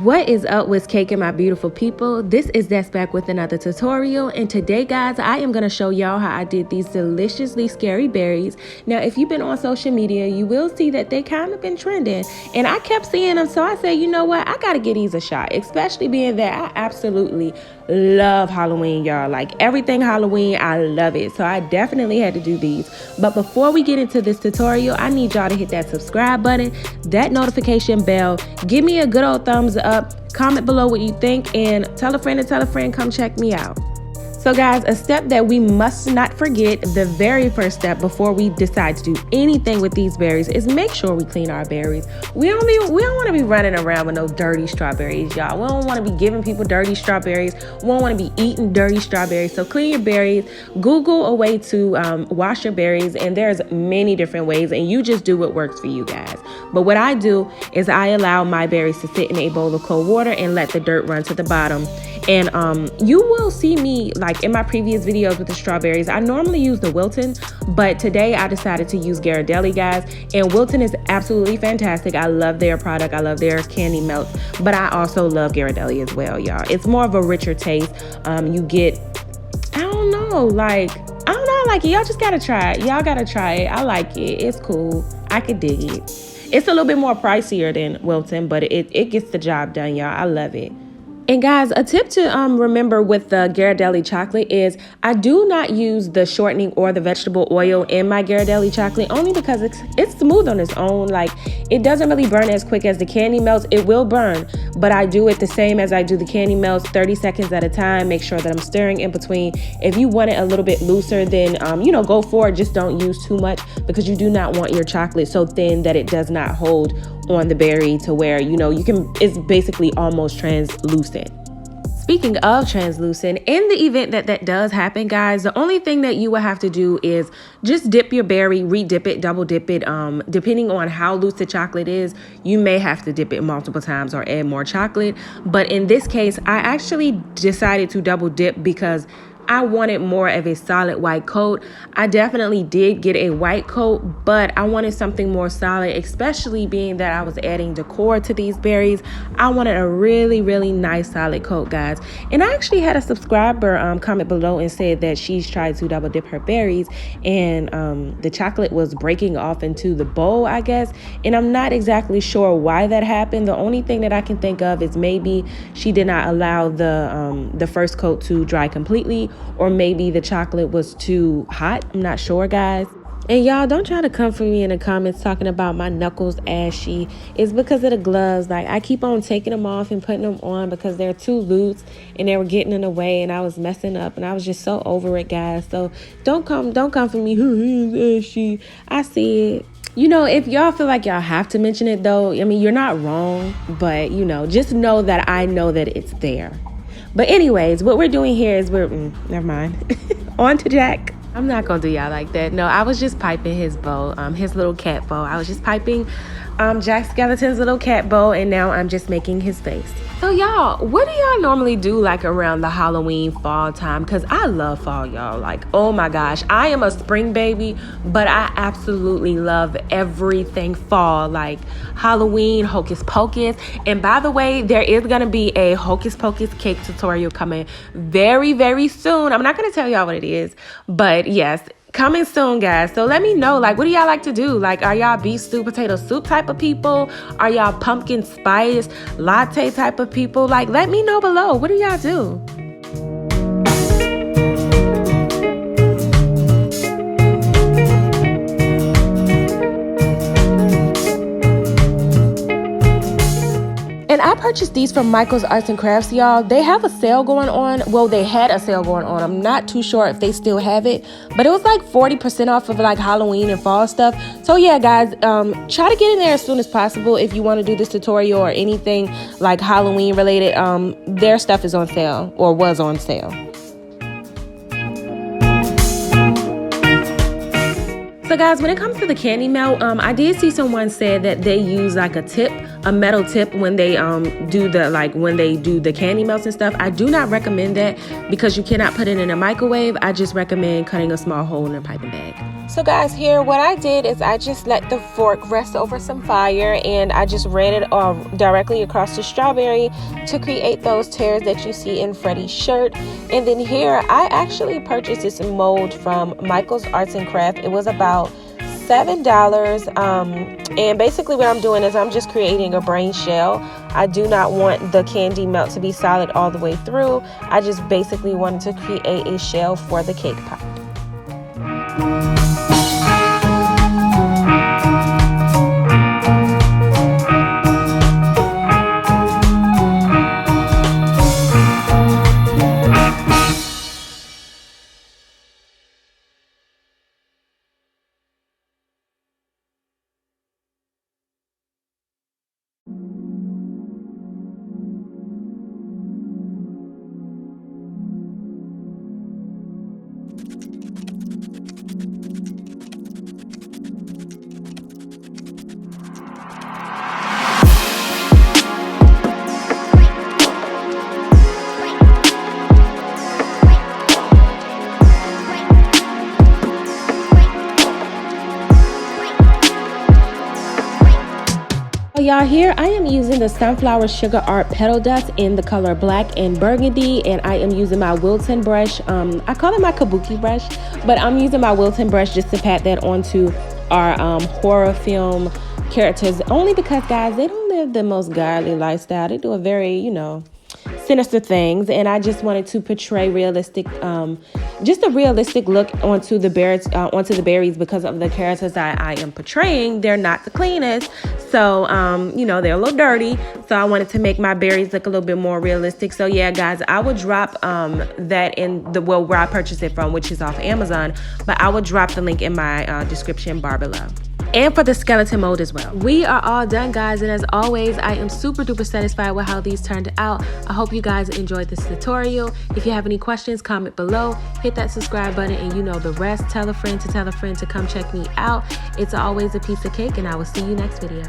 What is up with cake and my beautiful people? This is Des back with another tutorial, and today guys I am going to show y'all how I did these deliciously scary berries. Now if you've been on social media, you will see that they kind of been trending, and I kept seeing them, so I said, you know what, I gotta get these a shot, especially being that I absolutely love Halloween, y'all. Like everything Halloween, I love it, so I definitely had to do these. But before we get into this tutorial, I need y'all to hit that subscribe button, that notification bell, give me a good old thumbs up, comment below what you think, and tell a friend come check me out. So guys, a step that we must not forget, the very first step before we decide to do anything with these berries, is make sure we clean our berries. We don't want to be running around with no dirty strawberries, y'all. We don't want to be giving people dirty strawberries. We don't want to be eating dirty strawberries. So clean your berries. Google a way to wash your berries, and there's many different ways, and you just do what works for you guys. But what I do is I allow my berries to sit in a bowl of cold water and let the dirt run to the bottom. And you will see me, like in my previous videos with the strawberries, I normally use the Wilton, but today I decided to use Ghirardelli, guys. And Wilton is absolutely fantastic. I love their product. I love their candy melts, but I also love Ghirardelli as well, y'all. It's more of a richer taste. You get, I don't know, like y'all just gotta try it. Y'all gotta try it. I like it. It's cool. I could dig it. It's a little bit more pricier than Wilton, but it gets the job done, y'all. I love it. And guys, a tip to remember with the Ghirardelli chocolate is I do not use the shortening or the vegetable oil in my Ghirardelli chocolate, only because it's smooth on its own. Like, it doesn't really burn as quick as the candy melts. It will burn, but I do it the same as I do the candy melts, 30 seconds at a time. Make sure that I'm stirring in between. If you want it a little bit looser, then go for it. Just don't use too much, because you do not want your chocolate so thin that it does not hold on the berry to where it's basically almost translucent. Speaking of translucent, in the event that does happen, guys, the only thing that you will have to do is just dip your berry, re-dip it, double dip it. Depending on how loose the chocolate is, you may have to dip it multiple times or add more chocolate. But in this case, I actually decided to double dip because I wanted more of a solid white coat. I definitely did get a white coat, but I wanted something more solid, especially being that I was adding decor to these berries. I wanted a really, really nice solid coat, guys. And I actually had a subscriber comment below and said that she's tried to double dip her berries, and the chocolate was breaking off into the bowl, I guess. And I'm not exactly sure why that happened. The only thing that I can think of is maybe she did not allow the first coat to dry completely, or maybe the chocolate was too hot. I'm not sure, guys. And y'all, don't try to come for me in the comments talking about my knuckles ashy. It's because of the gloves. Like, I keep on taking them off and putting them on because they're too loose and they were getting in the way, and I was messing up, and I was just so over it, guys. So don't come for me. It's ashy. I see it. If y'all feel like y'all have to mention it, though, I mean, you're not wrong, but just know that I know that it's there. But anyways, what we're doing here is never mind. On to Jack. I'm not gonna do y'all like that. No, I was just piping his bow, his little cat bow. I was just piping Jack Skeleton's little cat bow, and now I'm just making his face. So y'all, what do y'all normally do like around the Halloween fall time? Because I love fall, y'all. Like, oh my gosh, I am a spring baby, but I absolutely love everything fall, like Halloween, Hocus Pocus. And by the way, there is gonna be a Hocus Pocus cake tutorial coming very, very soon. I'm not gonna tell y'all what it is, but yes, coming soon, guys. So let me know, like, what do y'all like to do? Like, are y'all beef stew potato soup type of people? Are y'all pumpkin spice latte type of people? Like, let me know below. What do y'all do? And I purchased these from Michael's Arts and Crafts, y'all. They have a sale going on. Well, they had a sale going on. I'm not too sure if they still have it, but it was like 40% off of like Halloween and fall stuff. So yeah, guys, try to get in there as soon as possible if you want to do this tutorial or anything like Halloween related. Their stuff is on sale, or was on sale. So guys, when it comes to the candy melt, I did see someone said that they use like a tip a metal tip when they do the candy melts and stuff. I do not recommend that because you cannot put it in a microwave. I just recommend cutting a small hole in a piping bag. So guys, here what I did is I just let the fork rest over some fire, and I just ran it directly across the strawberry to create those tears that you see in Freddie's shirt. And then here I actually purchased this mold from Michael's Arts and Craft. It was about $7. And basically what I'm doing is I'm just creating a brain shell. I do not want the candy melt to be solid all the way through. I just basically wanted to create a shell for the cake pop. Y'all, here I am using the Sunflower Sugar Art Petal Dust in the color black and burgundy, and I am using my Wilton brush. I call it my kabuki brush, but I'm using my Wilton brush just to pat that onto our horror film characters, only because, guys, they don't live the most godly lifestyle. They do a very, sinister things, and I just wanted to portray realistic, just a realistic look onto the berries because of the characters I am portraying. They're not the cleanest, so they're a little dirty. So I wanted to make my berries look a little bit more realistic. So yeah, guys, I will drop that in where I purchased it from, which is off Amazon. But I will drop the link in my description bar below. And for the skeleton mold as well. We are all done, guys, and as always, I am super duper satisfied with how these turned out. I hope you guys enjoyed this tutorial. If you have any questions, comment below, hit that subscribe button, and you know the rest. Tell a friend to come check me out. It's always a piece of cake, and I will see you next video.